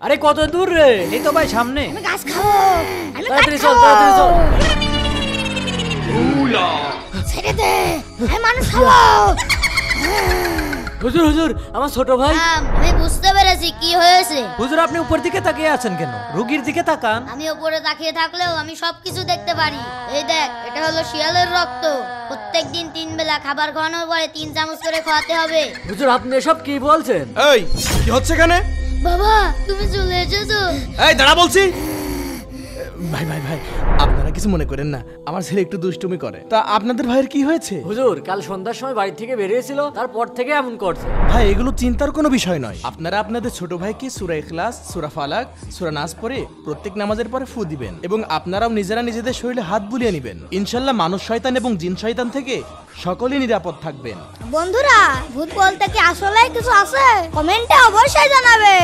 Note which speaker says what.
Speaker 1: আরে কত দূর রে? এই তো ভাই সামনে।
Speaker 2: আমি গাছ খাবো।
Speaker 1: তাড়াতাড়ি চল, তাড়াতাড়ি চল।
Speaker 2: ছেড়ে দে, আমি মানুষ খাবো।
Speaker 1: হুজুর হুজুর, আমার ছোট ভাই।
Speaker 2: আমি বুঝতে পেরেছি কি হয়েছে।
Speaker 1: হুজুর আপনি উপর দিকে তাকিয়ে আছেন কেন? রোগীর দিকে তাকান।
Speaker 2: আমি উপরে তাকিয়ে থাকলেও আমি সবকিছু দেখতে পারি। এই দেখ, এটা হলো শিয়ালের রক্ত। প্রত্যেকদিন 3 বেলা খাবার খাওয়ানোর পরে 3 চামচ করে খাওয়াতে হবে।
Speaker 1: হুজুর আপনি এসব কি বলছেন?
Speaker 3: এই কি হচ্ছে এখানে?
Speaker 2: বাবা তুমি চলে এসেছো।
Speaker 3: এই দাঁড়া বলছি। ভাই ভাই ভাই, আপনারা কিছু মনে করেন না, আমার ছেলে একটু দুষ্টুমি করে। তা আপনাদের ভাইয়ের কি হয়েছে?
Speaker 1: হুজুর কাল সন্ধ্যার সময় বাড়ি থেকে বেরিয়েছিল, তারপর থেকে এমন করছে।
Speaker 3: ভাই এগুলো চিন্তার কোনো বিষয় নয়। আপনারা আপনাদের ছোট ভাইকে সূরা ইখলাস, সূরা ফালাক, সূরা নাস পড়ে প্রত্যেক নামাজের পরে ফু দিবেন এবং আপনারাও নিজেরা নিজেদের শরীরে হাত বুলিয়ে নেবেন। ইনশাআল্লাহ মানুষ শয়তান এবং জিন শয়তান থেকে সকলেই নিরাপদ থাকবেন।
Speaker 2: বন্ধুরা, ভূত বলতে কি আসলে কিছু আছে? কমেন্টে অবশ্যই জানাবে।